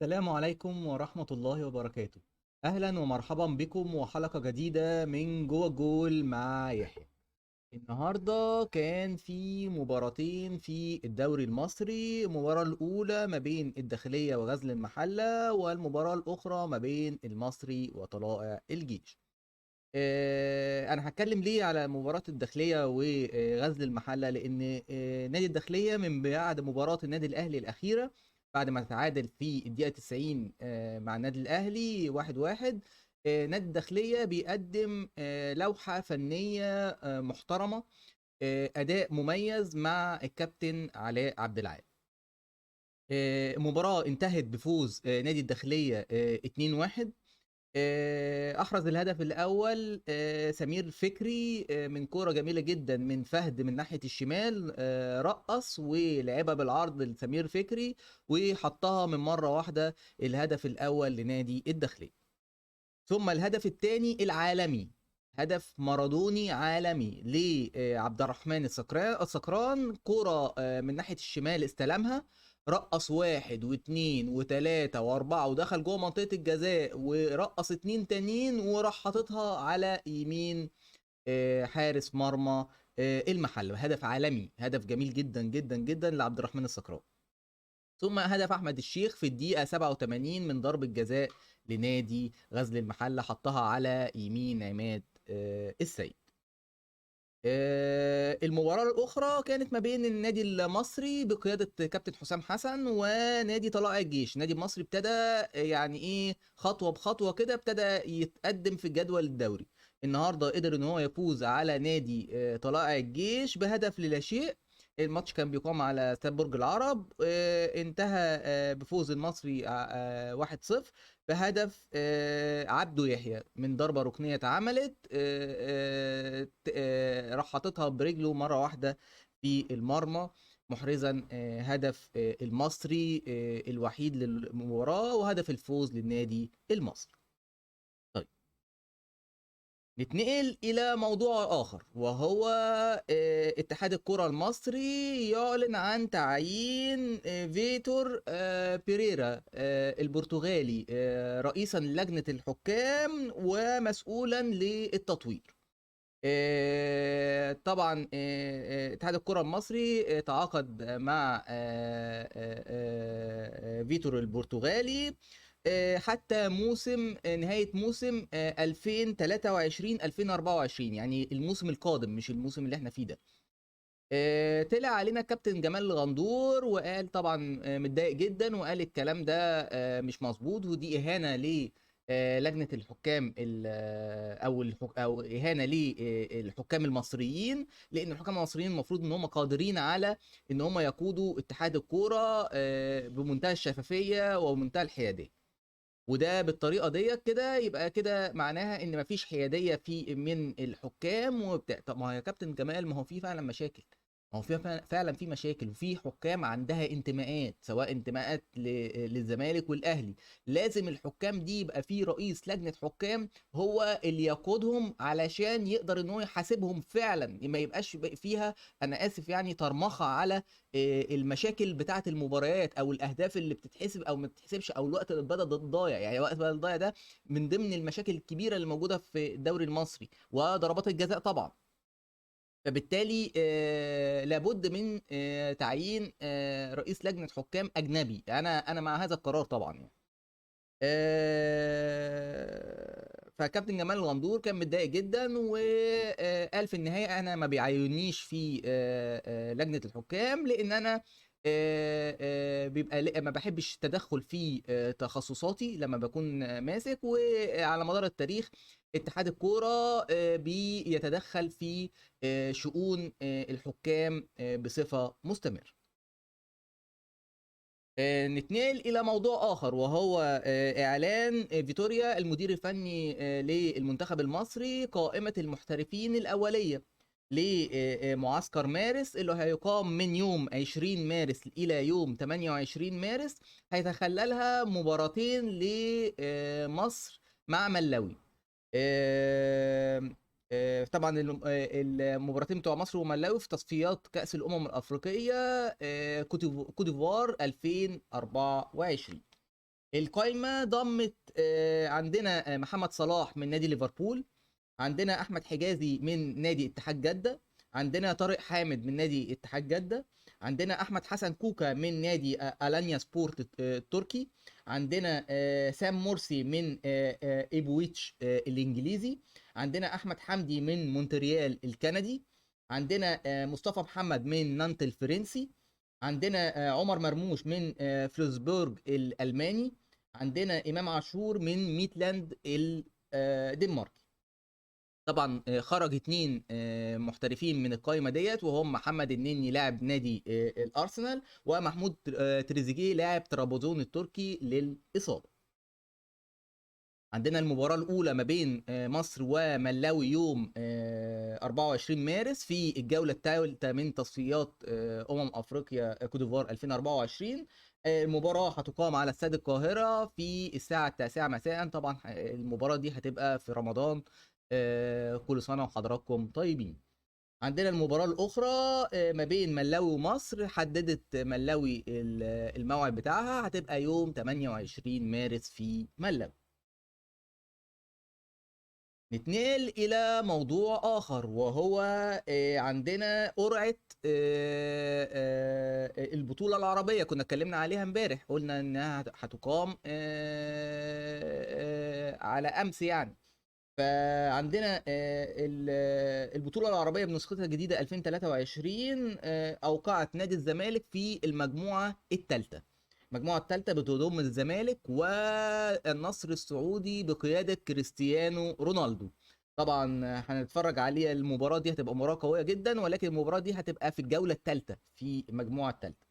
السلام عليكم ورحمة الله وبركاته. أهلا ومرحبا بكم وحلقة جديدة من جوه الجول مع يحيى. النهاردة كان في مباراتين في الدوري المصري، المباراة الأولى ما بين الداخلية وغزل المحلة، والمباراة الأخرى ما بين المصري وطلائع الجيش. أنا هتكلم ليه على مباراة الداخلية وغزل المحلة، لأن نادي الداخلية من بعد مباراة النادي الأهلي الأخيرة، بعد ما تعادل في الدقيقة 90 مع النادي الأهلي 1-1. نادي الداخلية بيقدم لوحة فنية محترمة، أداء مميز مع الكابتن علاء عبد العال. المباراة انتهت بفوز نادي الداخلية 2-1. احرز الهدف الاول سمير فكري من كوره جميله جدا من فهد من ناحيه الشمال، رقص ولعبها بالعرض لسمير فكري وحطها من مره واحده. الهدف الاول لنادي الداخليه. ثم الهدف الثاني العالمي، هدف مارادوني عالمي لعبد الرحمن السكران، كرة من ناحية الشمال استلمها، رقص واحد واثنين وثلاثة واربعة ودخل جوه منطقة الجزاء ورقص اتنين تانيين وراح حاططها على يمين حارس مرمى المحل. هدف عالمي، هدف جميل جدا جدا جدا لعبد الرحمن السكران. ثم هدف احمد الشيخ في الدقيقه 87 من ضربه جزاء لنادي غزل المحله، حطها على يمين عماد السيد. المباراة الأخرى كانت ما بين النادي المصري بقيادة كابتن حسام حسن ونادي طلائع الجيش. النادي المصري ابتدى يعني إيه خطوة بخطوة كده، ابتدى يتقدم في الجدول الدوري. النهاردة قدر إن هو يفوز على نادي طلائع الجيش بهدف للا شيء. الماتش كان بيقام على استاد برج العرب، انتهى بفوز المصري 1-0 بهدف عبده يحيى من ضربة ركنية اتعملت، راح حاططها برجله مرة واحدة في المرمى، محرزا هدف المصري الوحيد للمباراة وهدف الفوز للنادي المصري. طيب، نتنقل إلى موضوع آخر، وهو اتحاد الكرة المصري يعلن عن تعيين فيتور بيريرا البرتغالي رئيسا للجنة الحكام ومسؤولا للتطوير. طبعا اتحاد الكرة المصري تعاقد مع فيتور البرتغالي حتى موسم نهاية موسم 2023 2024، يعني الموسم القادم مش الموسم اللي احنا فيه ده. طلع علينا كابتن جمال الغندور وقال طبعا متضايق جدا، وقال الكلام ده مش مظبوط ودي اهانه ل لجنه الحكام او اهانه للحكام المصريين، لان الحكام المصريين المفروض ان هم قادرين على ان هم يقودوا اتحاد الكوره بمنتهى الشفافيه ومنتهى الحياديه. وده بالطريقه ديت كده يبقى كده معناها ان مفيش حياديه في من الحكام وبتاع. طب ما هو يا كابتن جمال، ما هو في فعلا مشاكل، ما هو في فعلا في مشاكل، وفي حكام عندها انتماءات، سواء انتماءات للزمالك والاهلي. لازم الحكام دي يبقى في رئيس لجنه حكام هو اللي يقودهم علشان يقدر ان هو يحاسبهم فعلا، ما يبقاش فيها، انا اسف يعني، ترمخه على المشاكل بتاعه المباريات او الاهداف اللي بتتحسب او ما بتتحسبش او الوقت اللي بدل ضايع. يعني وقت بدل ضايع ده من ضمن المشاكل الكبيره اللي موجوده في الدوري المصري، وضربات الجزاء طبعا. فبالتالي لابد من تعيين رئيس لجنه حكام اجنبي. انا مع هذا القرار طبعا يعني. فكابتن جمال الغندور كان متضايق جدا وقال في النهايه انا ما بيعينيش في لجنه الحكام، لان انا بيبقى ما بحبش التدخل في تخصصاتي لما بكون ماسك. وعلى مدار التاريخ اتحاد الكوره بيتدخل في شؤون الحكام بصفه مستمره. نتنقل إلى موضوع آخر، وهو إعلان فيتوريا المدير الفني للمنتخب المصري قائمة المحترفين الأولية لمعسكر مارس اللي هيقام من يوم 20 مارس إلى يوم 28 مارس. هيتخللها مباراتين لمصر مع ملاوي. آه، طبعا المباراتين بتوع مصر وملاوي في تصفيات كأس الأمم الأفريقية كوت ديفوار 2024. القايمه ضمت عندنا محمد صلاح من نادي ليفربول، عندنا احمد حجازي من نادي اتحاد جده، عندنا طارق حامد من نادي اتحاد جده، عندنا احمد حسن كوكا من نادي الانيا سبورت التركي، عندنا سام مرسي من ايبويتش الانجليزي، عندنا احمد حمدي من مونتريال الكندي، عندنا مصطفى محمد من نانت الفرنسي، عندنا عمر مرموش من فلوسبورج الالماني، عندنا امام عاشور من ميتلاند الدنمارك. طبعا خرج 2 محترفين من القائمه ديت، وهم محمد النني لاعب نادي الارسنال، ومحمود تريزيجيه لاعب طرابزون التركي للاصابه. عندنا المباراة الأولى ما بين مصر وملاوي يوم 24 مارس في الجولة الثالثة من تصفيات أفريقيا كوت ديفوار 2024. المباراة هتقام على استاد القاهرة في الساعة 9 مساء. طبعا المباراة دي هتبقى في رمضان. كل سنة وحضراتكم طيبين. عندنا المباراة الأخرى ما بين ملاوي ومصر، حددت ملاوي الموعد بتاعها، هتبقى يوم 28 مارس في ملاوي. نتنقل إلى موضوع آخر، وهو عندنا قرعة البطولة العربية. كنا اتكلمنا عليها امبارح، قلنا إنها هتقام على أمس يعني. فعندنا البطولة العربية بنسختها الجديدة 2023 أوقعت نادي الزمالك في المجموعة الثالثة. المجموعة الثالثة بتضم الزمالك والنصر السعودي بقيادة كريستيانو رونالدو. طبعا هنتفرج عليها. المباراة دي هتبقى مباراة قوية جدا، ولكن المباراة دي هتبقى في الجولة الثالثة في المجموعة الثالثة.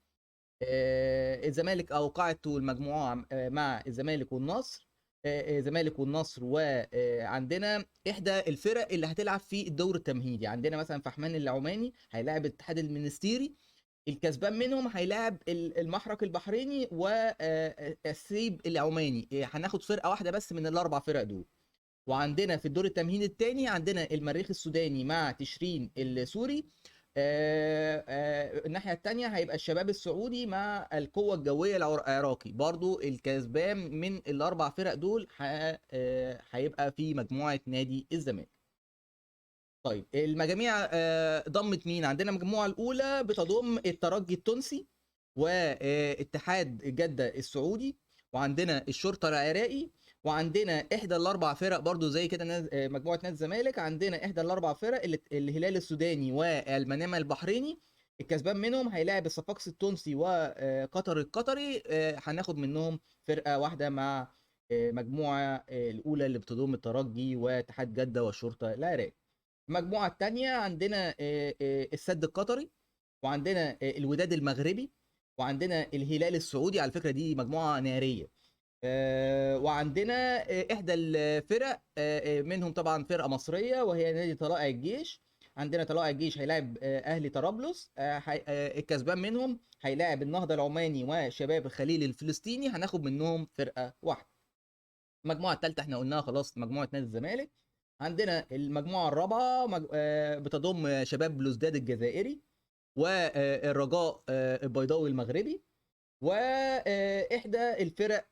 الزمالك أوقعته المجموعة مع الزمالك والنصر. الزمالك والنصر، وعندنا احدى الفرق اللي هتلعب في الدور التمهيدي. عندنا مثلا فحمان العماني هيلاعب الاتحاد المنستيري، الكسبان منهم هيلاعب المحرق البحريني والسيب العماني. هناخد فرقه واحده بس من الاربع فرق دول. وعندنا في الدور التمهيدي الثاني عندنا المريخ السوداني مع تشرين السوري. الناحيه الثانيه هيبقى الشباب السعودي مع القوه الجويه العراقي. برضو الكسبان من الاربع فرق دول هيبقى في مجموعه نادي الزمالك. طيب المجاميع ضمت مين؟ عندنا المجموعه الاولى بتضم الترجي التونسي واتحاد جده السعودي، وعندنا الشرطه العراقي، وعندنا احدى الاربع فرق برضو زي كده مجموعه نادي الزمالك. عندنا احدى الاربع فرق الهلال السوداني والمنامه البحريني. الكسبان منهم هيلاعب الصفاقسي التونسي وقطر القطري. هناخد منهم فرقه واحده مع مجموعه الاولى اللي بتضم الترجي واتحاد جده والشرطه العراقي. المجموعه الثانيه عندنا السد القطري، وعندنا الوداد المغربي، وعندنا الهلال السعودي. على فكره دي مجموعه ناريه. وعندنا احدى الفرق منهم طبعا فرقه مصريه وهي نادي طلائع الجيش. عندنا طلائع الجيش هيلاعب اهلي طرابلس. الكسبان منهم هيلاعب النهضه العماني وشباب الخليل الفلسطيني. هناخد منهم فرقه واحده. المجموعه الثالثه احنا قلناها خلاص، مجموعه نادي الزمالك. عندنا المجموعه الرابعه بتضم شباب بلوزداد الجزائري والرجاء البيضاوي المغربي، واحدى الفرق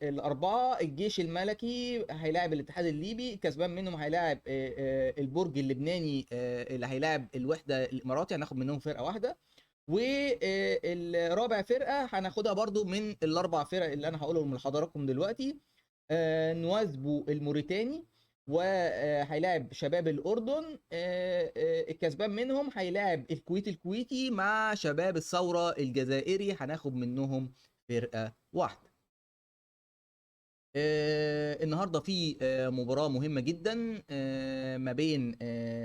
الاربعه الجيش الملكي هيلاعب الاتحاد الليبي. الكسبان منهم هيلاعب البرج اللبناني اللي هيلاعب الوحده الاماراتي. هناخد منهم فرقه واحده. والرابع فرقه هناخدها برضو من الاربع فرق اللي انا هقولهم لحضراتكم دلوقتي. نوازبو الموريتاني، وهيلاعب شباب الاردن. الكسبان منهم هيلاعب الكويت الكويتي مع شباب الثوره الجزائري. هناخد منهم فرقه واحده. النهارده في مباراه مهمه جدا ما بين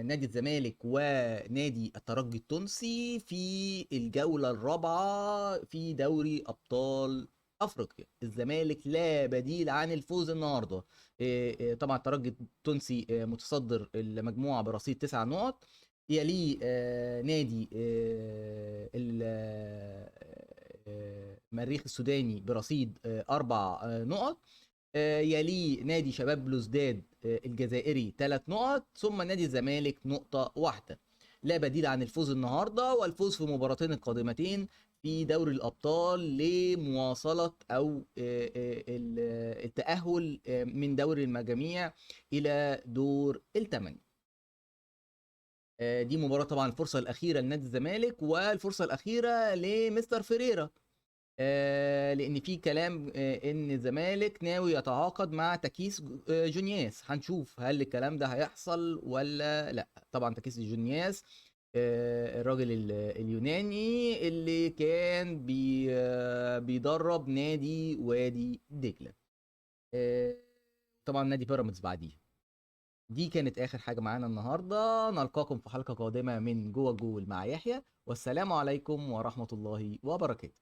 نادي الزمالك ونادي الترجي التونسي في الجوله الرابعه في دوري ابطال افريقيا. الزمالك لا بديل عن الفوز النهارده. طبعا الترجي التونسي متصدر المجموعه برصيد 9 نقط. يليه نادي المريخ السوداني برصيد 4 نقط. يليه نادي شباب بلوزداد الجزائري 3 نقط، ثم نادي الزمالك نقطة واحدة. لا بديل عن الفوز النهارده والفوز في المباراتين القادمتين في دوري الأبطال لمواصلة أو التأهل من دوري المجاميع إلى دور الثمانية. دي مباراة طبعا الفرصة الأخيرة لنادي الزمالك والفرصة الأخيرة لمستر فيريرا، لأن في كلام إن الزمالك ناوي يتعاقد مع تاكيس جونياس. هنشوف هل الكلام ده هيحصل ولا لأ. طبعا تاكيس جونياس الراجل اليوناني اللي كان بيدرب نادي وادي دجلة، طبعا نادي بيراميدز بعديه. دي كانت آخر حاجة معانا النهاردة. نلقاكم في حلقة قادمة من جوه الجول مع يحيى، والسلام عليكم ورحمة الله وبركاته.